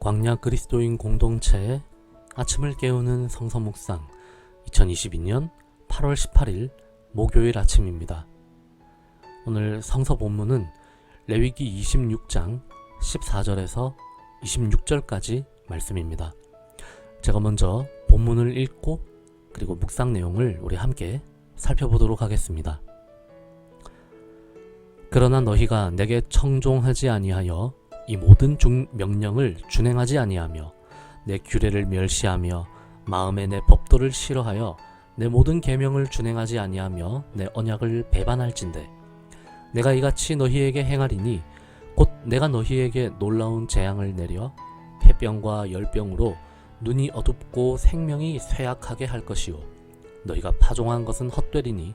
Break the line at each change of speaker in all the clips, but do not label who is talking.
광야 그리스도인 공동체의 아침을 깨우는 성서 묵상 2022년 8월 18일 목요일 아침입니다. 오늘 성서 본문은 레위기 26장 14절에서 26절까지 말씀입니다. 제가 먼저 본문을 읽고 그리고 묵상 내용을 우리 함께 살펴보도록 하겠습니다. 그러나 너희가 내게 청종하지 아니하여 이 모든 명령을 준행하지 아니하며 내 규례를 멸시하며 마음에 내 법도를 싫어하여 내 모든 계명을 준행하지 아니하며 내 언약을 배반할진대 내가 이같이 너희에게 행하리니 곧 내가 너희에게 놀라운 재앙을 내려 폐병과 열병으로 눈이 어둡고 생명이 쇠약하게 할 것이요 너희가 파종한 것은 헛되리니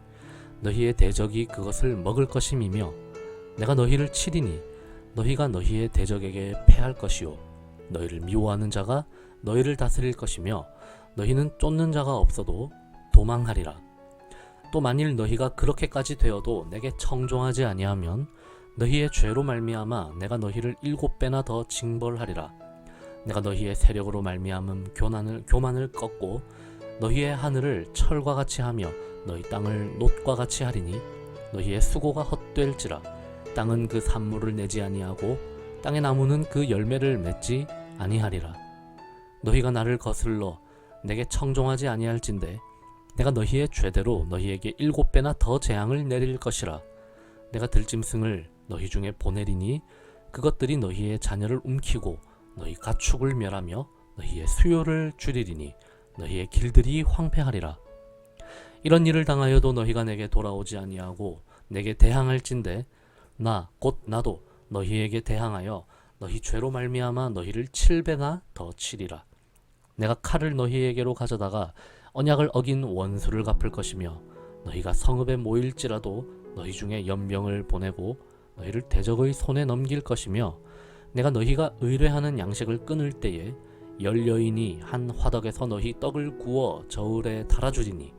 너희의 대적이 그것을 먹을 것임이며 내가 너희를 치리니 너희가 너희의 대적에게 패할 것이요 너희를 미워하는 자가 너희를 다스릴 것이며 너희는 쫓는 자가 없어도 도망하리라. 또 만일 너희가 그렇게까지 되어도 내게 청종하지 아니하면 너희의 죄로 말미암아 내가 너희를 7배나 더 징벌하리라. 내가 너희의 세력으로 말미암은 교만을 꺾고 너희의 하늘을 철과 같이 하며 너희 땅을 놋과 같이 하리니 너희의 수고가 헛될지라. 땅은 그 산물을 내지 아니하고 땅의 나무는 그 열매를 맺지 아니하리라. 너희가 나를 거슬러 내게 청종하지 아니할진대 내가 너희의 죄대로 너희에게 7배나 더 재앙을 내릴 것이라. 내가 들짐승을 너희 중에 보내리니 그것들이 너희의 자녀를 움키고 너희 가축을 멸하며 너희의 수요를 줄이리니 너희의 길들이 황폐하리라. 이런 일을 당하여도 너희가 내게 돌아오지 아니하고 내게 대항할진대 나 곧 나도 너희에게 대항하여 너희 죄로 말미암아 너희를 7배나 더 치리라. 내가 칼을 너희에게로 가져다가 언약을 어긴 원수를 갚을 것이며 너희가 성읍에 모일지라도 너희 중에 연병을 보내고 너희를 대적의 손에 넘길 것이며 내가 너희가 의뢰하는 양식을 끊을 때에 10여인이 한 화덕에서 너희 떡을 구워 저울에 달아주리니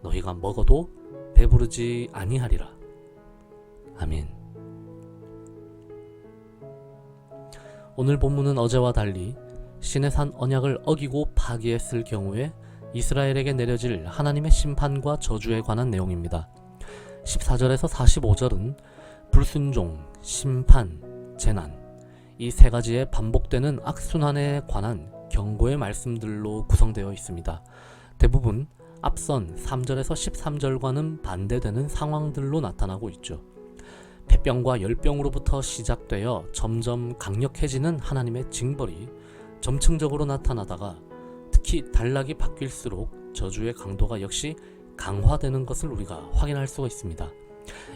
너희가 먹어도 배부르지 아니하리라. 아멘. 오늘 본문은 어제와 달리 시내산 언약을 어기고 파기했을 경우에 이스라엘에게 내려질 하나님의 심판과 저주에 관한 내용입니다. 14절에서 45절은 불순종, 심판, 재난 이 세 가지의 반복되는 악순환에 관한 경고의 말씀들로 구성되어 있습니다. 대부분 앞선 3절에서 13절과는 반대되는 상황들로 나타나고 있죠. 폐병과 열병으로부터 시작되어 점점 강력해지는 하나님의 징벌이 점층적으로 나타나다가 특히 단락이 바뀔수록 저주의 강도가 역시 강화되는 것을 우리가 확인할 수가 있습니다.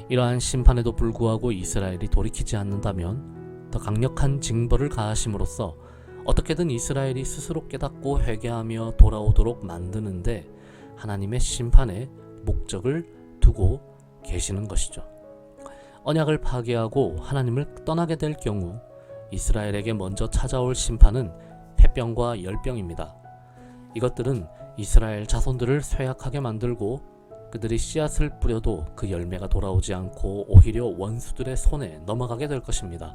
이러한 심판에도 불구하고 이스라엘이 돌이키지 않는다면 더 강력한 징벌을 가하심으로써 어떻게든 이스라엘이 스스로 깨닫고 회개하며 돌아오도록 만드는데 하나님의 심판의 목적을 두고 계시는 것이죠. 언약을 파괴하고 하나님을 떠나게 될 경우 이스라엘에게 먼저 찾아올 심판은 폐병과 열병입니다. 이것들은 이스라엘 자손들을 쇠약하게 만들고 그들이 씨앗을 뿌려도 그 열매가 돌아오지 않고 오히려 원수들의 손에 넘어가게 될 것입니다.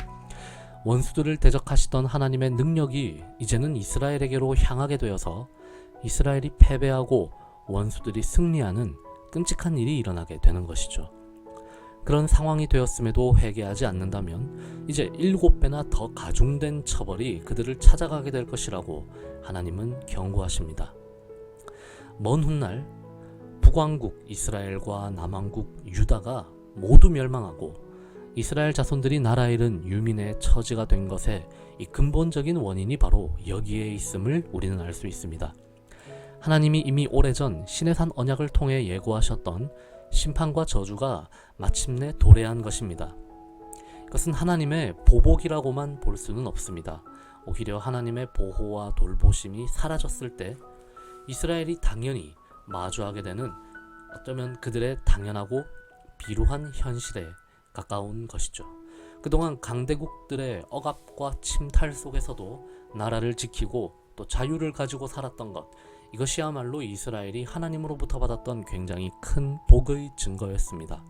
원수들을 대적하시던 하나님의 능력이 이제는 이스라엘에게로 향하게 되어서 이스라엘이 패배하고 원수들이 승리하는 끔찍한 일이 일어나게 되는 것이죠. 그런 상황이 되었음에도 회개하지 않는다면 이제 7배나 더 가중된 처벌이 그들을 찾아가게 될 것이라고 하나님은 경고하십니다. 먼 훗날 북왕국 이스라엘과 남왕국 유다가 모두 멸망하고 이스라엘 자손들이 나라 잃은 유민의 처지가 된 것의 이 근본적인 원인이 바로 여기에 있음을 우리는 알 수 있습니다. 하나님이 이미 오래전 시내산 언약을 통해 예고하셨던 심판과 저주가 마침내 도래한 것입니다. 그것은 하나님의 보복이라고만 볼 수는 없습니다. 오히려 하나님의 보호와 돌보심이 사라졌을 때 이스라엘이 당연히 마주하게 되는 어쩌면 그들의 당연하고 비루한 현실에 가까운 것이죠. 그동안 강대국들의 억압과 침탈 속에서도 나라를 지키고 또 자유를 가지고 살았던 것, 이것이야말로 이스라엘이 하나님으로부터 받았던 굉장히 큰 복의 증거였습니다.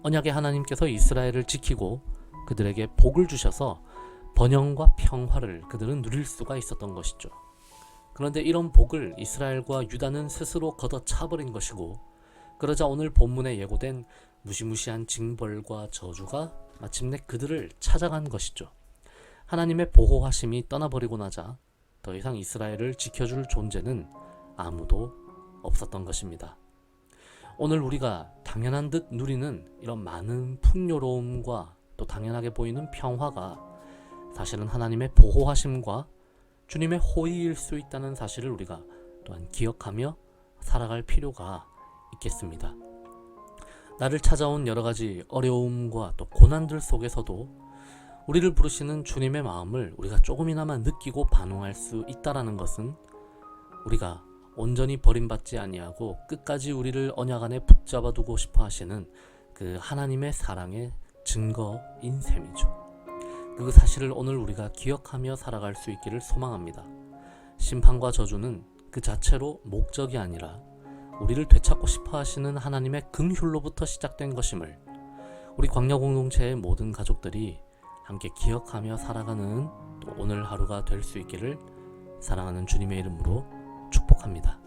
언약의 하나님께서 이스라엘을 지키고 그들에게 복을 주셔서 번영과 평화를 그들은 누릴 수가 있었던 것이죠. 그런데 이런 복을 이스라엘과 유다는 스스로 걷어차버린 것이고, 그러자 오늘 본문에 예고된 무시무시한 징벌과 저주가 마침내 그들을 찾아간 것이죠. 하나님의 보호하심이 떠나버리고 나자 더 이상 이스라엘을 지켜줄 존재는 아무도 없었던 것입니다. 오늘 우리가 당연한 듯 누리는 이런 많은 풍요로움과 또 당연하게 보이는 평화가 사실은 하나님의 보호하심과 주님의 호의일 수 있다는 사실을 우리가 또한 기억하며 살아갈 필요가 있겠습니다. 나를 찾아온 여러 가지 어려움과 또 고난들 속에서도 우리를 부르시는 주님의 마음을 우리가 조금이나마 느끼고 반응할 수 있다라는 것은 우리가 온전히 버림받지 아니하고 끝까지 우리를 언약 안에 붙잡아 두고 싶어 하시는 그 하나님의 사랑의 증거인 셈이죠. 그 사실을 오늘 우리가 기억하며 살아갈 수 있기를 소망합니다. 심판과 저주는 그 자체로 목적이 아니라 우리를 되찾고 싶어 하시는 하나님의 긍휼로부터 시작된 것임을 우리 광야 공동체의 모든 가족들이 함께 기억하며 살아가는 또 오늘 하루가 될 수 있기를 사랑하는 주님의 이름으로 축복합니다.